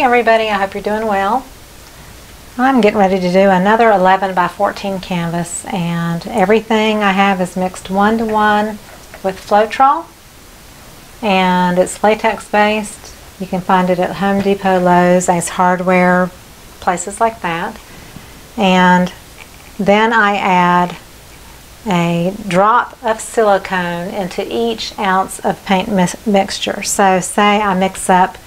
morning, everybody. I hope you're doing well. I'm getting ready to do another 11 by 14 canvas, and everything I have is mixed 1-to-1 with Floetrol, and it's latex based. You can find it at Home Depot, Lowe's, Ace Hardware, places like that. And then I add a drop of silicone into each ounce of paint mixture. So say I mix up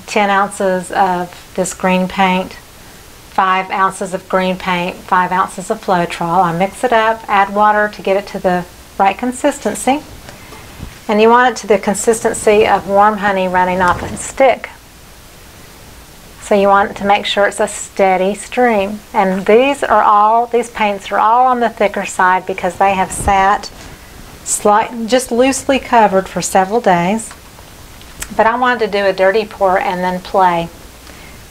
10 ounces of this green paint, 5 ounces of green paint, 5 ounces of Floetrol. I mix it up, add water to get it to the right consistency. And you want it to the consistency of warm honey running off a stick. So you want to make sure it's a steady stream. And these paints are all on the thicker side because they have sat just loosely covered for several days. But I wanted to do a dirty pour and then play,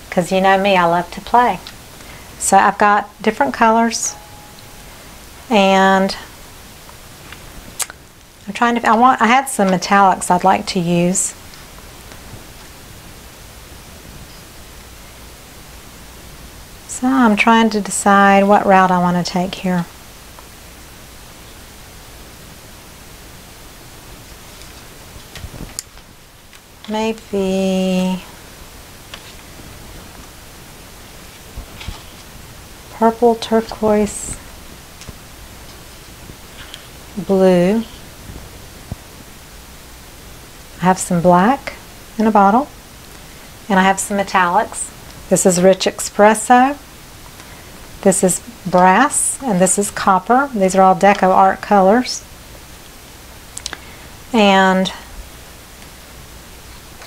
because you know me, I love to play. So I've got different colors, and I had some metallics I'd like to use. So I'm trying to decide what route I want to take here. Maybe purple, turquoise, blue. I have some black in a bottle, and I have some metallics. This is rich espresso. This is brass, and this is copper. These are all DecoArt colors. And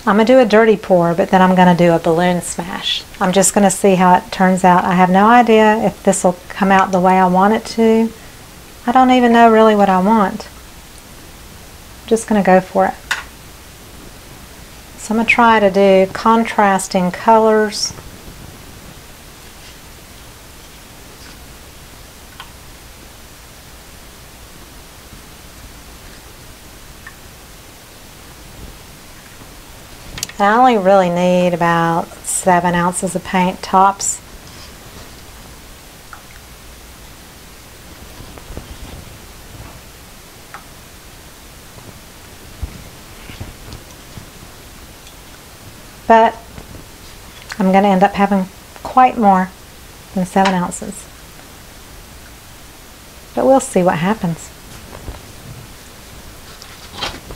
I'm going to do a dirty pour, but then I'm going to do a balloon smash. I'm just going to see how it turns out. I have no idea if this will come out the way I want it to. I don't even know really what I want. I'm just going to go for it. So I'm going to try to do contrasting colors. I only really need about 7 ounces of paint tops. But I'm going to end up having quite more than 7 ounces. But we'll see what happens.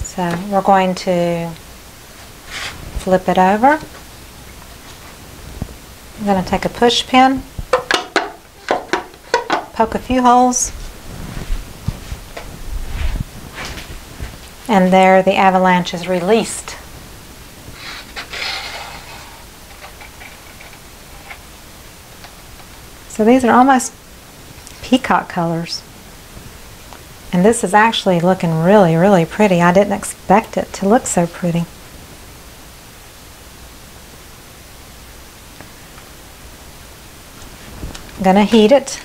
So we're going to flip it over. I'm going to take a push pin, poke a few holes, and there the avalanche is released. So these are almost peacock colors. And this is actually looking really, really pretty. I didn't expect it to look so pretty. I'm going to heat it.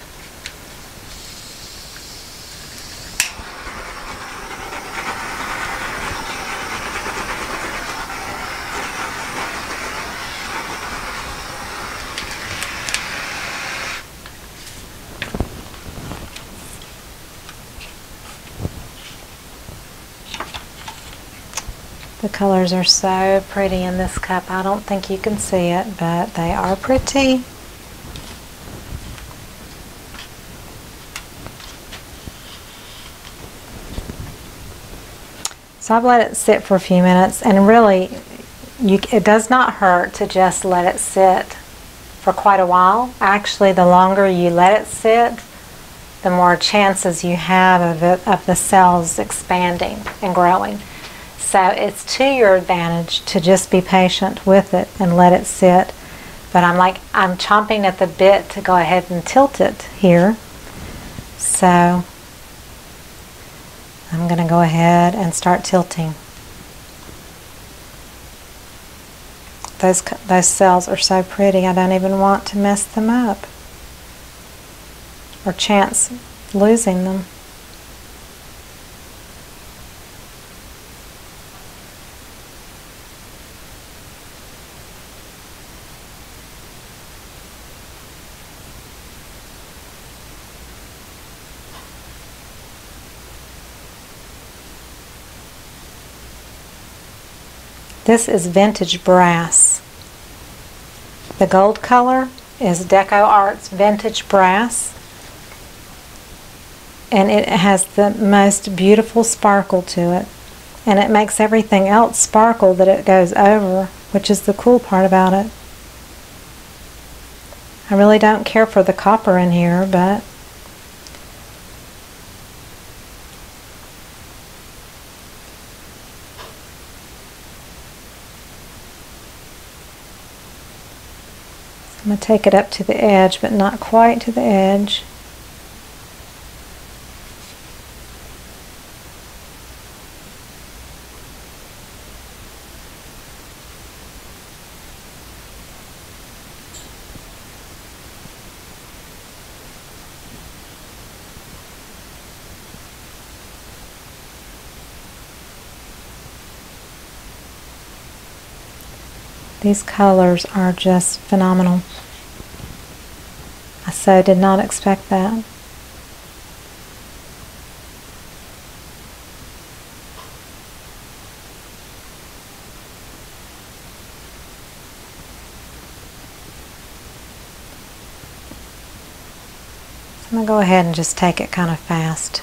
The colors are so pretty in this cup. I don't think you can see it, but they are pretty. So I've let it sit for a few minutes, and really it does not hurt to just let it sit for quite a while. Actually, the longer you let it sit, the more chances you have of the cells expanding and growing. So it's to your advantage to just be patient with it and let it sit. But I'm chomping at the bit to go ahead and tilt it here. So I'm going to go ahead and start tilting. Those cells are so pretty, I don't even want to mess them up or chance losing them. This is vintage brass. The gold color is DecoArt's vintage brass, and it has the most beautiful sparkle to it, and it makes everything else sparkle that it goes over, which is the cool part about it. I really don't care for the copper in here, but I'm going to take it up to the edge, but not quite to the edge. These colors are just phenomenal. I so did not expect that. So I'm going to go ahead and just take it kind of fast.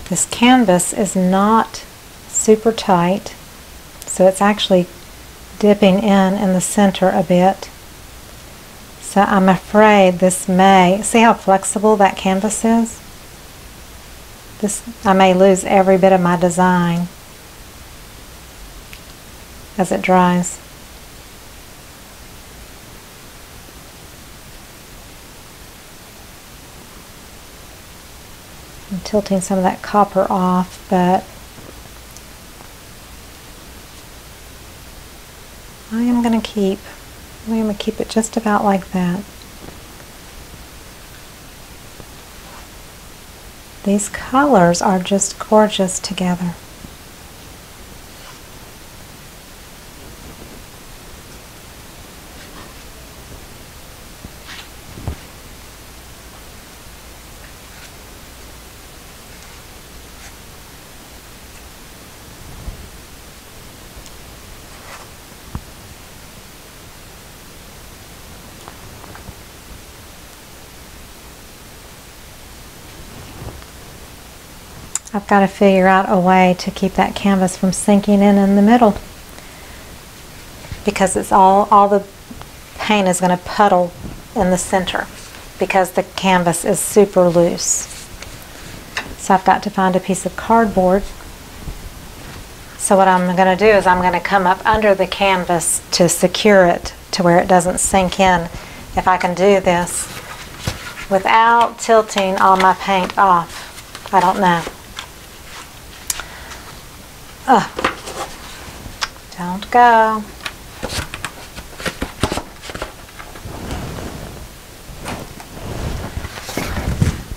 This canvas is not super tight, so it's actually dipping in the center a bit. So I'm afraid this may, see how flexible that canvas is? I may lose every bit of my design as it dries. I'm tilting some of that copper off, but I'm going to keep it just about like that. These colors are just gorgeous together. I've got to figure out a way to keep that canvas from sinking in the middle, because it's all the paint is going to puddle in the center because the canvas is super loose. So I've got to find a piece of cardboard. So what I'm going to do is I'm going to come up under the canvas to secure it to where it doesn't sink in. If I can do this without tilting all my paint off, I don't know. Don't go.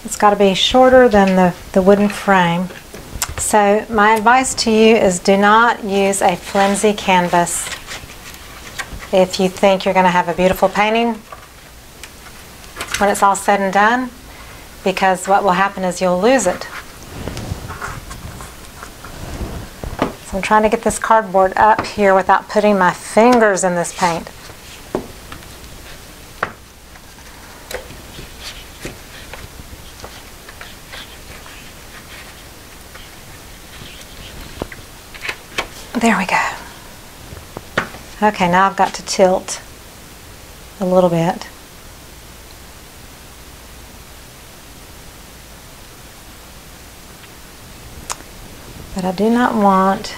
It's got to be shorter than the wooden frame. So my advice to you is do not use a flimsy canvas if you think you're going to have a beautiful painting when it's all said and done, because what will happen is you'll lose it. I'm trying to get this cardboard up here without putting my fingers in this paint. There we go. Okay, now I've got to tilt a little bit. But I do not want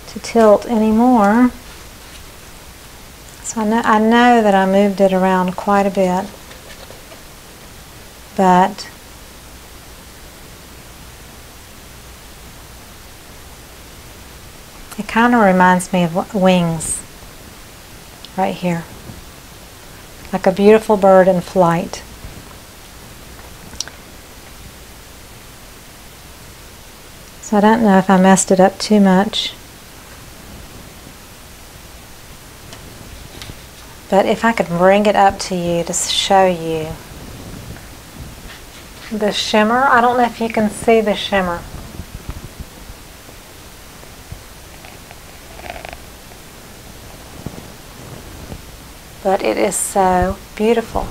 to tilt anymore. So I know that I moved it around quite a bit, but It kind of reminds me of wings right here, like a beautiful bird in flight. So I don't know if I messed it up too much. But if I could bring it up to you to show you the shimmer. I don't know if you can see the shimmer. But it is so beautiful.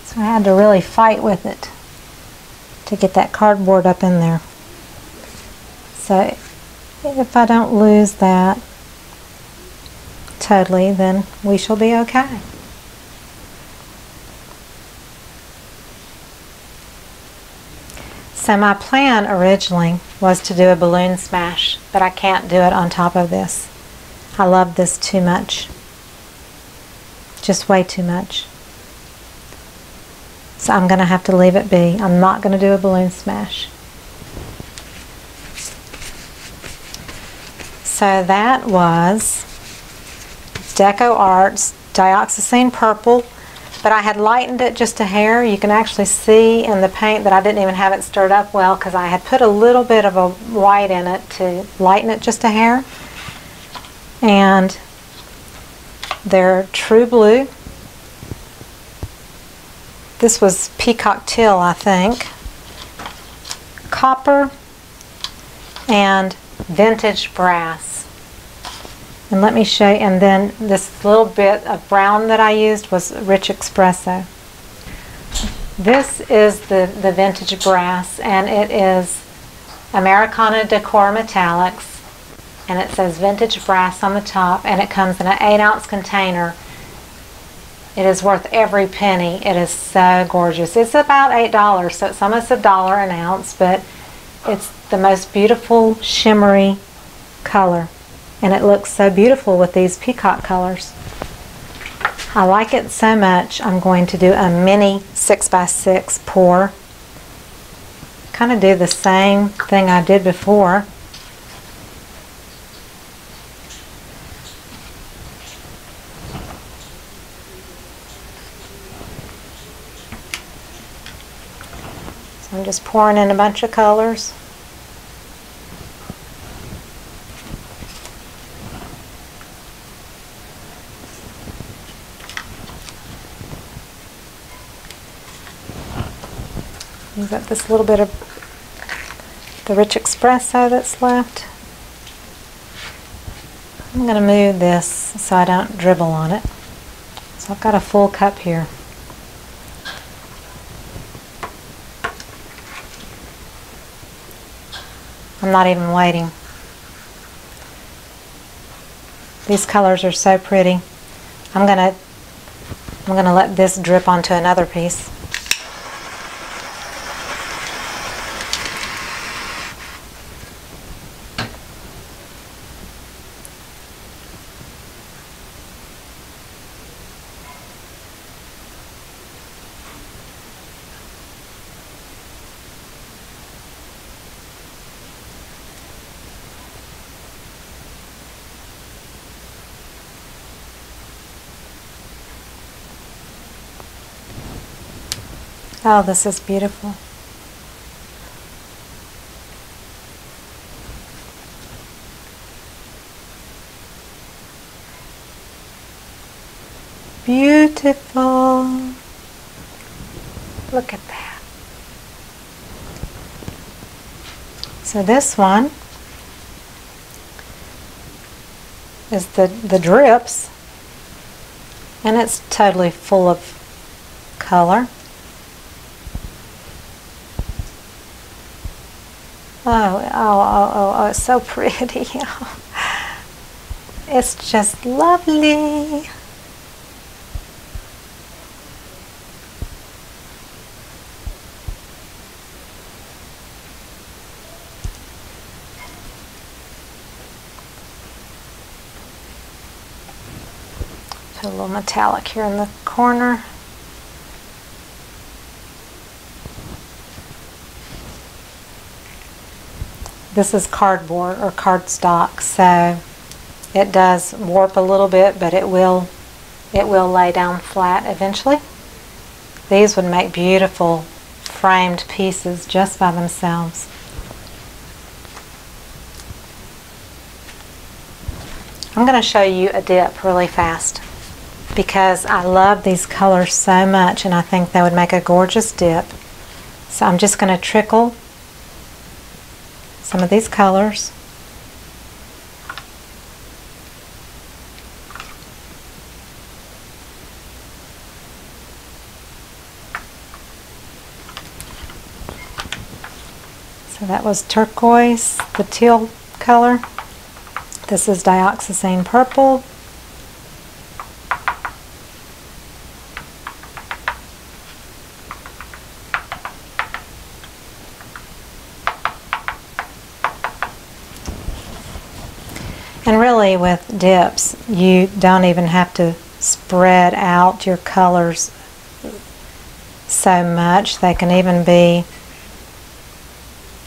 So I had to really fight with it to get that cardboard up in there. So if I don't lose that totally, then we shall be okay. So my plan originally was to do a balloon smash, but I can't do it on top of this. I love this too much. Just way too much. So I'm going to have to leave it be. I'm not going to do a balloon smash. So that was DecoArt's Dioxazine Purple, but I had lightened it just a hair. You can actually see in the paint that I didn't even have it stirred up well because I had put a little bit of a white in it to lighten it just a hair. And they're true blue. This was Peacock Teal, I think. Copper and vintage brass. And let me show you, and then this little bit of brown that I used was rich espresso. This is the vintage brass, and it is Americana Decor Metallics, and it says vintage brass on the top, and it comes in an 8-ounce container. It is worth every penny. It is so gorgeous. It's about $8, so it's almost $1 an ounce, but it's the most beautiful shimmery color. And it looks so beautiful with these peacock colors. I like it so much, I'm going to do a mini 6x6 pour. Kind of do the same thing I did before. So I'm just pouring in a bunch of colors. Use up this little bit of the rich espresso that's left. I'm going to move this so I don't dribble on it. So I've got a full cup here. I'm not even waiting. These colors are so pretty. I'm gonna let this drip onto another piece. Oh, this is beautiful. Beautiful. Look at that. So this one is the drips, and it's totally full of color. Oh, it's so pretty. It's just lovely. Put a little metallic here in the corner. this is cardboard or cardstock, so it does warp a little bit, but it will lay down flat eventually. These would make beautiful framed pieces just by themselves. I'm going to show you a dip really fast because I love these colors so much and I think they would make a gorgeous dip. So I'm just going to trickle some of these colors. So that was turquoise, the teal color. This is Dioxazine Purple. And really with dips, you don't even have to spread out your colors so much. They can even be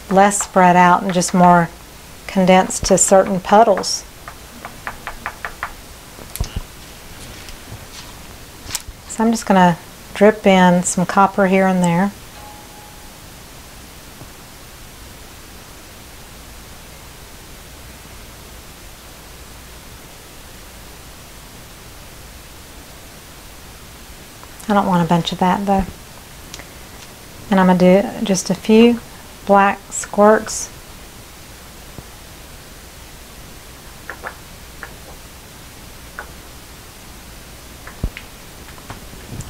less spread out and just more condensed to certain puddles. So I'm just going to drip in some copper here and there. I don't want a bunch of that though. And I'm going to do just a few black squirts.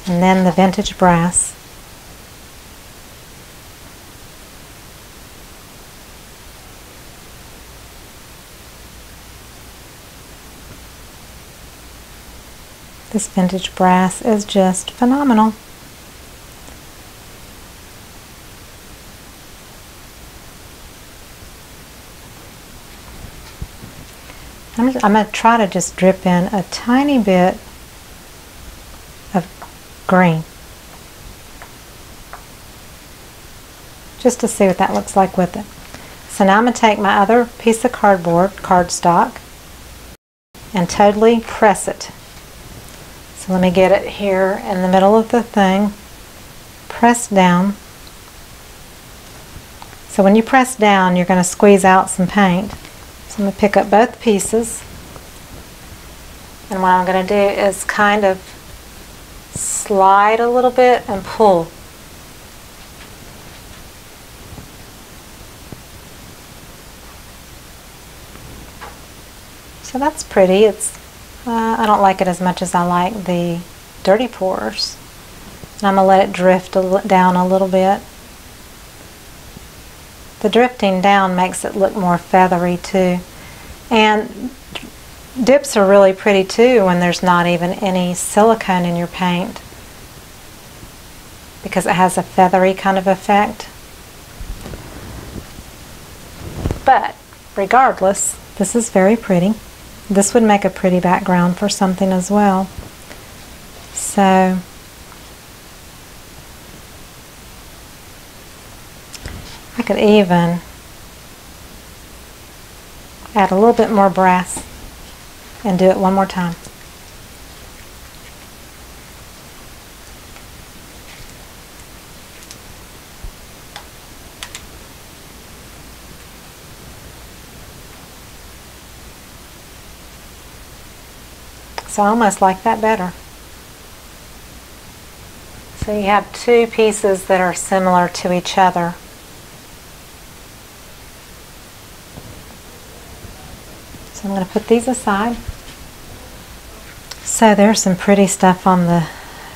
And then the vintage brass. This vintage brass is just phenomenal. I'm going to try to just drip in a tiny bit of green, just to see what that looks like with it. So now I'm going to take my other piece of cardstock, and totally press it. So let me get it here in the middle of the thing, press down. So when you press down, you're going to squeeze out some paint. So I'm going to pick up both pieces, and what I'm going to do is kind of slide a little bit and pull. So that's pretty. I don't like it as much as I like the dirty pours. And I'm going to let it drift down a little bit. The drifting down makes it look more feathery too. And dips are really pretty too when there's not even any silicone in your paint, because it has a feathery kind of effect. But regardless, this is very pretty. This would make a pretty background for something as well. So I could even add a little bit more brass and do it one more time. So I almost like that better. So you have two pieces that are similar to each other. So I'm going to put these aside. So there's some pretty stuff on the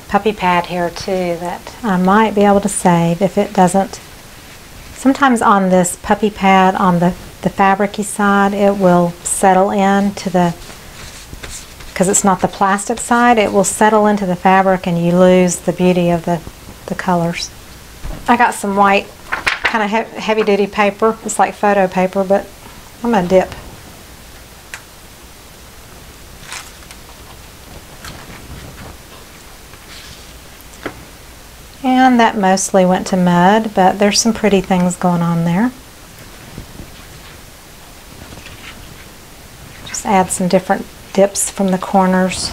puppy pad here too that I might be able to save if it doesn't. Sometimes on this puppy pad, on the fabric-y side, it will settle into the, because it's not the plastic side, it will settle into the fabric and you lose the beauty of the colors. I got some white kind of heavy-duty paper. It's like photo paper, but I'm going to dip. And that mostly went to mud, but there's some pretty things going on there. Just add some different dips from the corners.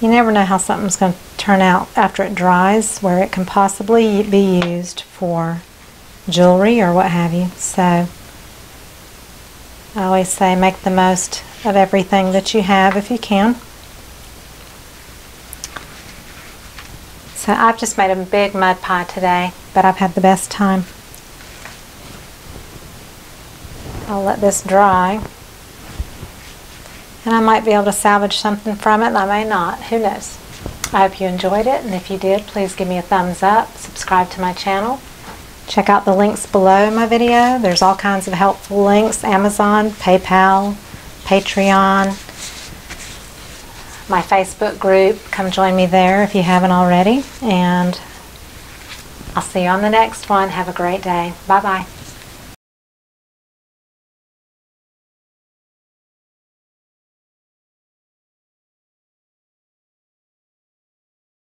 You never know how something's going to turn out after it dries, where it can possibly be used for jewelry or what have you. So I always say make the most of everything that you have if you can. So I've just made a big mud pie today, but I've had the best time. I'll let this dry. And I might be able to salvage something from it, and I may not. Who knows? I hope you enjoyed it, and if you did, please give me a thumbs up, subscribe to my channel. Check out the links below my video. There's all kinds of helpful links: Amazon, PayPal, Patreon, my Facebook group. Come join me there if you haven't already, and I'll see you on the next one. Have a great day. Bye-bye.